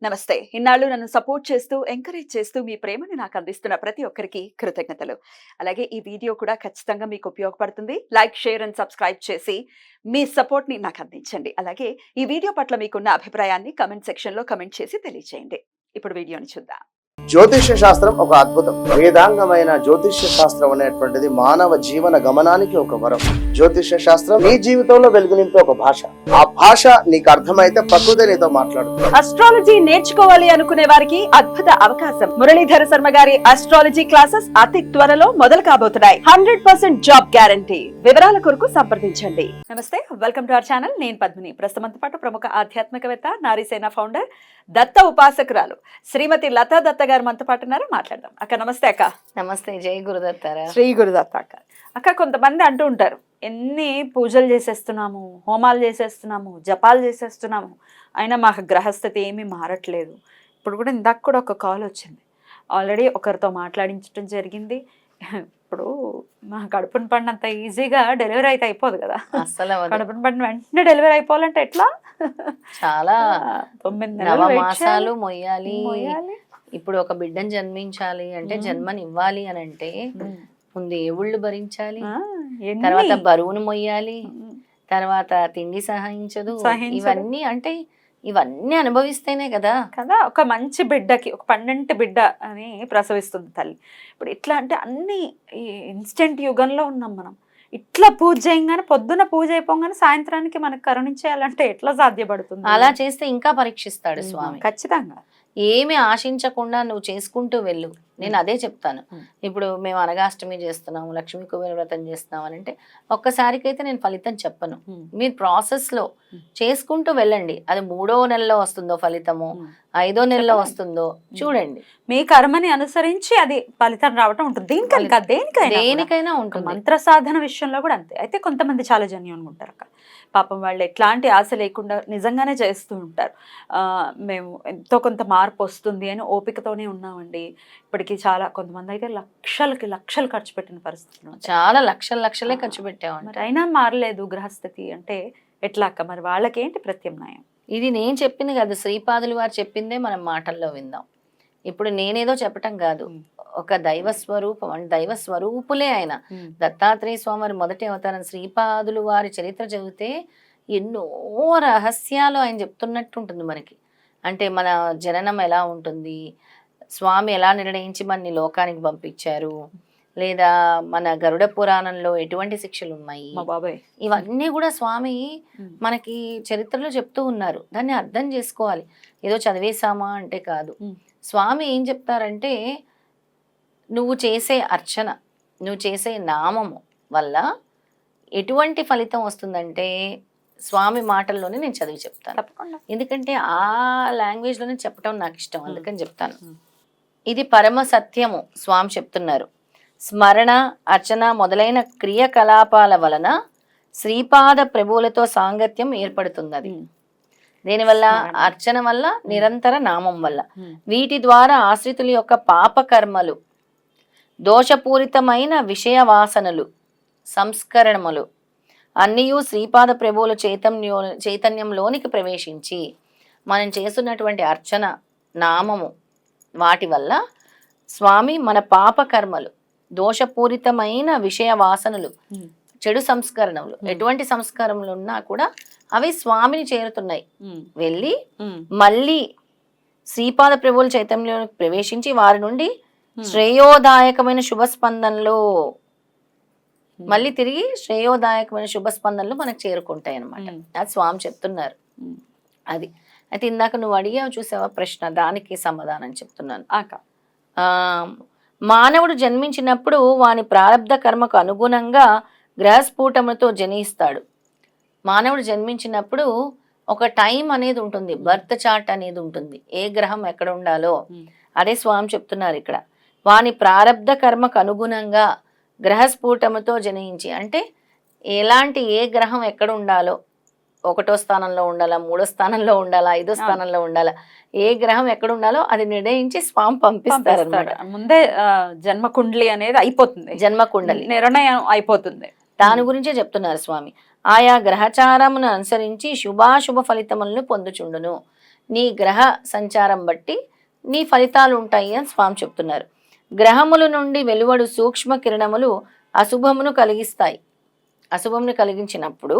నమస్తే. ఇన్నాళ్ళు నన్ను సపోర్ట్ చేస్తూ, ఎంకరేజ్ చేస్తూ మీ ప్రేమని నాకు అందిస్తున్న ప్రతి ఒక్కరికి కృతజ్ఞతలు. అలాగే ఈ వీడియో కూడా ఖచ్చితంగా మీకు ఉపయోగపడుతుంది. లైక్, షేర్ అండ్ సబ్స్క్రైబ్ చేసి మీ సపోర్ట్‌ని నాకు అందించండి. అలాగే ఈ వీడియో పట్ల మీకున్న అభిప్రాయాన్ని కామెంట్ సెక్షన్‌లో కామెంట్ చేసి తెలియజేయండి. ఇప్పుడు వీడియోని చూద్దాం. జ్యోతిష్య శాస్త్రం ఒక అద్భుతం. వేదాంగమైన జ్యోతిష్య శాస్త్రం అనేటువంటిది మానవ జీవన గమనానికి ఒక వరం. జ్యోతిష్య శాస్త్రం నీ జీవితంలో వెలుగునింపే ఒక భాష. ఆ భాష నీకు అర్థమైతే ప్రకృతి నీతో మాట్లాడుతుంది. అస్ట్రాలజీ నేర్చుకోవాలి అనుకునే వారికి అద్భుత అవకాశం. మురళీధర శర్మ గారి అస్ట్రాలజీ క్లాసెస్ అతి త్వరలో మొదలు కాబోతున్నాయి. 100% జాబ్ గ్యారంటీ. వివరాల కొరకు సంప్రదించండి. నమస్తే, వెల్కమ్ టు అవర్ ఛానల్. నేను పద్మిని. ప్రస్తుతంతో పాటు ప్రముఖ ఆధ్యాత్మికవేత్త, నారీసేన ఫౌండర్, దత్త ఉపాసకురాలు శ్రీమతి లతా దత్త గారు మనతో పాటు ఉన్నారు. మాట్లాడదాం. అక్క నమస్తే. అక్క నమస్తే. జై గురుదత్తారా. శ్రీ గురుదత్త. అక్క కొంతమంది అంటూ ఉంటారు, ఎన్ని పూజలు చేసేస్తున్నాము, హోమాలు చేసేస్తున్నాము, జపాలు చేసేస్తున్నాము, అయినా మాకు గ్రహస్థితి ఏమీ మారట్లేదు. ఇప్పుడు కూడా ఇందాక కూడా ఒక కాల్ వచ్చింది. ఆల్రెడీ ఒకరితో మాట్లాడించడం జరిగింది. ఇప్పుడు మా కడుపున పడినంత ఈజీగా డెలివరీ అయితే అయిపోదు కదా. అసలు కడుపున పడిన వెంటనే డెలివరీ అయిపోవాలంటే ఎట్లా? చాలా 9 నవమాసాలు మొయ్యాలి. ఇప్పుడు ఒక బిడ్డను జన్మించాలి అంటే, జన్మని ఇవ్వాలి అని అంటే ముందు ఏవుళ్ళు భరించాలి, తర్వాత బరువును మొయ్యాలి, తర్వాత తిండి సహించదు. ఇవన్నీ అంటే ఇవన్నీ అనుభవిస్తేనే కదా ఒక మంచి బిడ్డకి, ఒక 12 బిడ్డ అని ప్రసవిస్తుంది తల్లి. ఇప్పుడు ఎట్లా అంటే అన్ని ఇన్స్టెంట్ యుగంలో ఉన్నాం మనం. ఇట్లా పూజ చేయగానే, పొద్దున పూజ అయిపోగానే సాయంత్రానికి మనకు కరుణించేయాలంటే ఎట్లా సాధ్యపడుతుంది? అలా చేస్తే ఇంకా పరీక్షిస్తాడు స్వామి. ఖచ్చితంగా. ఏమి ఆశించకుండా నువ్వు చేసుకుంటూ వెళ్ళు. నేను అదే చెప్తాను. ఇప్పుడు మేము అనగాష్టమి చేస్తున్నాము, లక్ష్మీ కుబేర వ్రతం చేస్తున్నాం అని అంటే ఒక్కసారికైతే నేను ఫలితం చెప్పను. మీరు ప్రాసెస్ లో చేసుకుంటూ వెళ్ళండి. అది 3వ నెలలో వస్తుందో ఫలితము, 5వ నెలలో వస్తుందో చూడండి. మీ కర్మని అనుసరించి అది ఫలితం రావటం ఉంటుంది. దేనికైనా ఉంటుంది. మంత్ర సాధన విషయంలో కూడా అంతే. అయితే కొంతమంది చాలా జెన్యూన్గా ఉంటారు అక్క. పాపం వాళ్ళు ఎట్లాంటి ఆశ లేకుండా నిజంగానే చేస్తూ ఉంటారు. మేము ఎంతో కొంత మార్పు వస్తుంది అని ఓపికతోనే ఉన్నామండి. ఇప్పటికీ చాలా కొంతమంది అయితే లక్షలు ఖర్చు పెట్టిన పరిస్థితులు, చాలా లక్షలే ఖర్చు పెట్టామండి. మరి అయినా మారలేదు గ్రహస్థితి అంటే ఎట్లా అక్క? మరి వాళ్ళకేంటి ప్రత్యామ్నాయం? ఇది నేను చెప్పింది కాదు, శ్రీపాదులు వారు చెప్పిందే మనం మాటల్లో విందాం. ఇప్పుడు నేనేదో చెప్పటం కాదు, ఒక దైవ స్వరూపం, దైవ స్వరూపులే ఆయన. దత్తాత్రేయ స్వామి వారి మొదటి అవతారం శ్రీపాదులు వారి చరిత్ర చదివితే ఎన్నో రహస్యాలు ఆయన చెప్తున్నట్టు ఉంటుంది మనకి. అంటే మన జననం ఎలా ఉంటుంది, స్వామి ఎలా నిర్ణయించి మనని లోకానికి పంపించారు, లేదా మన గరుడ పురాణంలో ఎటువంటి శిక్షలు ఉన్నాయి, ఇవన్నీ కూడా స్వామి మనకి చరిత్రలో చెప్తూ ఉన్నారు. దాన్ని అర్థం చేసుకోవాలి. ఏదో చదివేశామా అంటే కాదు. స్వామి ఏం చెప్తారంటే, నువ్వు చేసే అర్చన, నువ్వు చేసే నామము వల్ల ఎటువంటి ఫలితం వస్తుందంటే స్వామి మాటల్లోనే నేను చదివి చెప్తాను. ఎందుకంటే ఆ లాంగ్వేజ్లోనే చెప్పటం నాకు ఇష్టం, అందుకని చెప్తాను. ఇది పరమ సత్యము. స్వామి చెప్తున్నారు, స్మరణ, అర్చన మొదలైన క్రియాకలాపాల వలన శ్రీపాద ప్రభువులతో సాంగత్యం ఏర్పడుతున్నది. దీనివల్ల అర్చన వల్ల, నిరంతర నామం వల్ల. వీటి ద్వారా ఆశ్రితుల యొక్క పాపకర్మలు, దోషపూరితమైన విషయ వాసనలు, సంస్కరణములు అన్నీయూ శ్రీపాద ప్రభువుల చైతన్యంలోనికి ప్రవేశించి మనం చేస్తున్నటువంటి అర్చన, నామము వాటి వల్ల స్వామి మన పాపకర్మలు, దోషపూరితమైన విషయ వాసనలు, చెడు సంస్కరణలు, ఎటువంటి సంస్కారములు ఉన్నా కూడా అవి స్వామిని చేరుతున్నాయి. వెళ్ళి మళ్ళీ శ్రీపాద ప్రభువుల చైతన్యంలోకి ప్రవేశించి వారి నుండి శ్రేయోదాయకమైన శుభస్పందనలో మళ్ళీ తిరిగి శ్రేయోదాయకమైన శుభస్పందనలు మనకు చేరుకుంటాయి అన్నమాట. అది స్వామి చెప్తున్నారు. అది అయితే ఇందాక నువ్వు అడిగావు చూసావా ప్రశ్న, దానికి సమాధానం చెప్తున్నాను. మానవుడు జన్మించినప్పుడు వాని ప్రారంధ కర్మకు అనుగుణంగా గ్రహస్ఫూటములతో జనిస్తాడు. మానవుడు జన్మించినప్పుడు ఒక టైం అనేది ఉంటుంది, బర్త్ చార్ట్ అనేది ఉంటుంది, ఏ గ్రహం ఎక్కడ ఉండాలో. అదే స్వామి చెప్తున్నారు ఇక్కడ. వాని ప్రారంధ కర్మకు అనుగుణంగా గ్రహస్ఫూటముతో జనించి అంటే ఎలాంటి ఏ గ్రహం ఎక్కడ ఉండాలో, 1వ స్థానంలో ఉండాలా, 3వ స్థానంలో ఉండాలా, 5వ స్థానంలో ఉండాలా, ఏ గ్రహం ఎక్కడ ఉండాలో అది నిర్ణయించి స్వామి పంపిస్తారు అన్నమాట. ముందే జన్మకుండలి అనేది అయిపోతుంది, జన్మకుండలి నిర్ణయం అయిపోతుంది. దాని గురించే చెప్తున్నారు స్వామి. ఆయా గ్రహచారమును అనుసరించి శుభాశుభ ఫలితములను పొందుచుండును. నీ గ్రహ సంచారం బట్టి నీ ఫలితాలు ఉంటాయి అని స్వామి చెప్తున్నారు. గ్రహముల నుండి వెలువడు సూక్ష్మ కిరణములు అశుభమును కలిగిస్తాయి. అశుభమును కలిగించినప్పుడు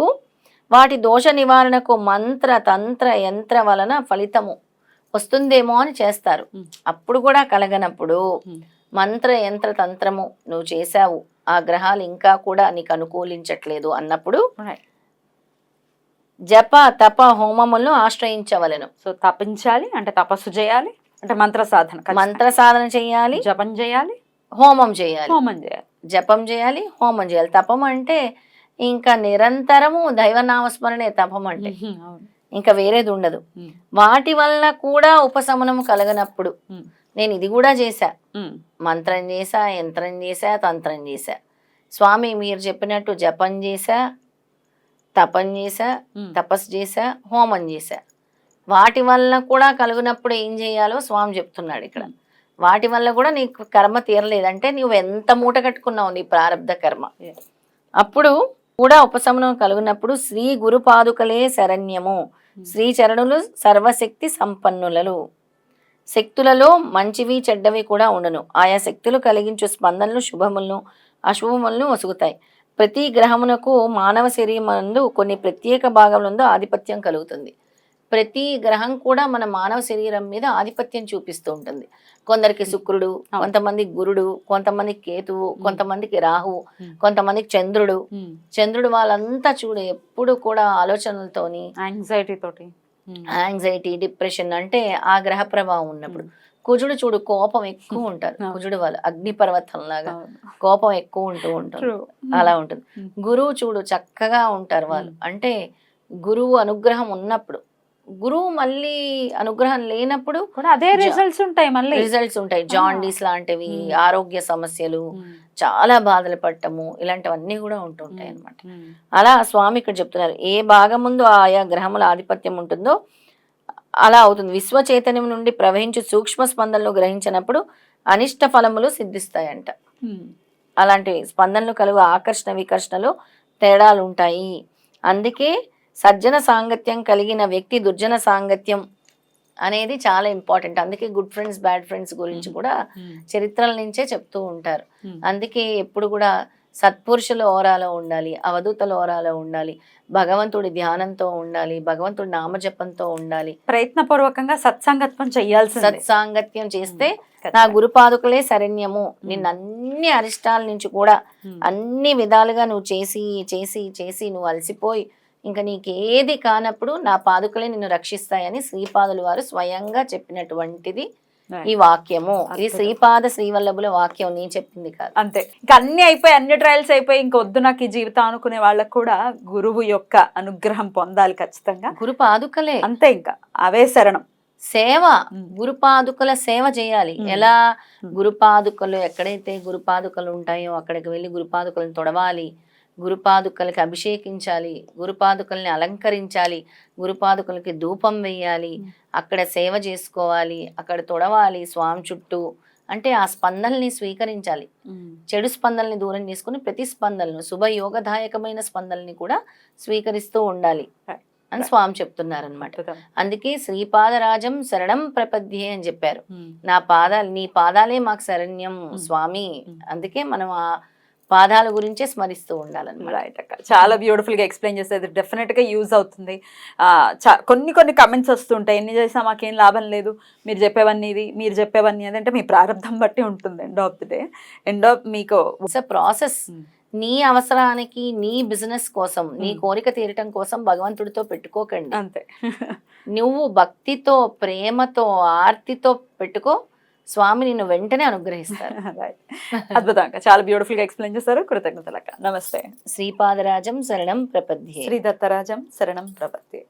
వాటి దోష నివారణకు మంత్ర తంత్ర యంత్ర వలన ఫలితము వస్తుందేమో అని చేస్తారు. అప్పుడు కూడా కలగనప్పుడు మంత్ర యంత్ర తంత్రము నువ్వు చేశావు, ఆ గ్రహాలు ఇంకా కూడా నీకు అనుకూలించట్లేదు అన్నప్పుడు జప తప హోమములను ఆశ్రయించవలెను. సో తపించాలి అంటే తపస్సు చేయాలి, అంటే మంత్ర సాధన చేయాలి, జపం చేయాలి, హోమం చేయాలి. జపం చేయాలి, హోమం చేయాలి. తపం అంటే ఇంకా నిరంతరము దైవనామస్మరణే తపం అంటే, ఇంకా వేరేది ఉండదు. వాటి వల్ల కూడా ఉపశమనము కలగనప్పుడు నేను ఇది కూడా చేశా, మంత్రం చేశా, యంత్రం చేశా, తంత్రం చేశా, స్వామి మీరు చెప్పినట్టు జపం చేశా, తపం చేశా, తపస్సు చేశా, హోమం చేశా, వాటి వల్ల కూడా కలుగునప్పుడు ఏం చేయాలో స్వామి చెప్తున్నాడు ఇక్కడ. వాటి వల్ల కూడా నీకు కర్మ తీరలేదంటే నువ్వు ఎంత మూట కట్టుకున్నావు నీ ప్రారంధ కర్మ, అప్పుడు కూడా ఉపశమనం కలుగునప్పుడు శ్రీ గురు పాదుకలే శరణ్యము, శ్రీ చరణులు సర్వశక్తి సంపన్నులలు. శక్తులలో మంచివి చెడ్డవి కూడా ఉండను. ఆయా శక్తులు కలిగించు స్పందనలు శుభములను అశుభములను వసుగుతాయి. ప్రతి గ్రహమునకు మానవ శరీరమందు కొన్ని ప్రత్యేక భాగములందు ఆధిపత్యం కలుగుతుంది. ప్రతి గ్రహం కూడా మన మానవ శరీరం మీద ఆధిపత్యం చూపిస్తూ ఉంటుంది. కొందరికి శుక్రుడు, కొంతమందికి గురుడు, కొంతమందికి కేతువు, కొంతమందికి రాహువు, కొంతమందికి చంద్రుడు వాళ్ళంతా చూడు ఎప్పుడు కూడా ఆలోచనలతోని యాంగ్జైటీ డిప్రెషన్ అంటే ఆ గ్రహ ప్రభావం ఉన్నప్పుడు. కుజుడు చూడు కోపం ఎక్కువ ఉంటారు, కుజుడు వాళ్ళు అగ్నిపర్వతం లాగా కోపం ఎక్కువ ఉంటూ ఉంటారు, అలా ఉంటుంది. గురువు చూడు చక్కగా ఉంటారు వాళ్ళు, అంటే గురువు అనుగ్రహం ఉన్నప్పుడు. గురువు మళ్ళీ అనుగ్రహం లేనప్పుడు అదే రిజల్ట్స్ ఉంటాయి. జాండీస్ లాంటివి, ఆరోగ్య సమస్యలు, చాలా బాధలు పడటము, ఇలాంటివన్నీ కూడా ఉంటుంటాయి అన్నమాట. అలా స్వామి ఇక్కడ చెప్తున్నారు, ఏ భాగం ముందు ఆయా గ్రహముల ఆధిపత్యం ఉంటుందో అలా అవుతుంది. విశ్వ చైతన్యం నుండి ప్రవహించు సూక్ష్మ స్పందనలు గ్రహించినప్పుడు అనిష్ట ఫలములు సిద్ధిస్తాయంట. అలాంటి స్పందనలు కలుగు ఆకర్షణ వికర్షణలు తేడాలు ఉంటాయి. అందుకే సజ్జన సాంగత్యం కలిగిన వ్యక్తి దుర్జన సాంగత్యం అనేది చాలా ఇంపార్టెంట్. అందుకే గుడ్ ఫ్రెండ్స్ బ్యాడ్ ఫ్రెండ్స్ గురించి కూడా చరిత్రల నుంచే చెప్తూ ఉంటారు. అందుకే ఎప్పుడు కూడా సత్పురుషుల ఓరాలో ఉండాలి, అవధూతల ఓరాలో ఉండాలి, భగవంతుడి ధ్యానంతో ఉండాలి, భగవంతుడి నామజపంతో ఉండాలి, ప్రయత్నపూర్వకంగా సత్సాంగత్యం చేస్తే నా గురుపాదుకలే శరణ్యము. నిన్ను అన్ని అరిష్టాల నుంచి కూడా అన్ని విధాలుగా నువ్వు చేసి చేసి చేసి నువ్వు అలసిపోయి ఇంకా నీకేది కానప్పుడు నా పాదుకలే నిన్ను రక్షిస్తాయని శ్రీపాదులు వారు స్వయంగా చెప్పినటువంటిది ఈ వాక్యము. ఇది శ్రీపాద శ్రీవల్లభుల వాక్యం, నేను చెప్పింది కాదు. అంతే, ఇంకా అన్ని అయిపోయి, అన్ని ట్రయల్స్ అయిపోయి, ఇంక వద్దు నాకు ఈ జీవితం అనుకునే వాళ్ళకు కూడా గురువు యొక్క అనుగ్రహం పొందాలి ఖచ్చితంగా. గురు పాదుకలే అంతే, ఇంకా అవే శరణం. సేవ, గురుపాదుకల సేవ చేయాలి. ఎలా? గురుపాదుకలు ఎక్కడైతే గురుపాదుకలు ఉంటాయో అక్కడికి వెళ్ళి గురుపాదుకలను తొడవాలి, గురుపాదుకలకి అభిషేకించాలి, గురుపాదుకల్ని అలంకరించాలి, గురుపాదుకలకి ధూపం వేయాలి, అక్కడ సేవ చేసుకోవాలి, అక్కడ తొడవాలి స్వామి చుట్టూ. అంటే ఆ స్పందనల్ని స్వీకరించాలి. చెడు స్పందనల్ని దూరం చేసుకుని ప్రతి స్పందనను శుభయోగదాయకమైన స్పందనల్ని కూడా స్వీకరిస్తూ ఉండాలి అని స్వామి చెప్తున్నారనమాట. అందుకే శ్రీపాదరాజం శరణం ప్రపద్యే అని చెప్పారు. నీ పాదాలే మాకు శరణ్యం స్వామి. అందుకే మనం ఆ పాదాల గురించే స్మరిస్తూ ఉండాలన్నమాట. రైట్ అక్క, చాలా బ్యూటిఫుల్ గా ఎక్స్ప్లెయిన్ చేసేది, డెఫినెట్ గా యూజ్ అవుతుంది. కొన్ని కమెంట్స్ వస్తుంటాయి, ఎన్ని చేసినా మాకేం లాభం లేదు, మీరు చెప్పేవన్నీ ఇది, మీరు చెప్పేవన్నీ అది. అంటే మీ ప్రారంభం బట్టి ఉంటుంది. ఎండ్ ఆఫ్ ది డే మీకు ప్రాసెస్. నీ అవసరానికి, నీ బిజినెస్ కోసం, నీ కోరిక తీరటం కోసం భగవంతుడితో పెట్టుకోకండి. అంతే, నువ్వు భక్తితో, ప్రేమతో, ఆర్తితో పెట్టుకో, స్వామి నిన్ను వెంటనే అనుగ్రహిస్తారు. అద్భుతంగా, చాలా బ్యూటిఫుల్ గా ఎక్స్ప్లెయిన్ చేశారు. కృతజ్ఞతలక్క. నమస్తే. శ్రీపాదరాజం శరణం ప్రపద్యే. శ్రీ దత్తరాజం శరణం ప్రపద్యే.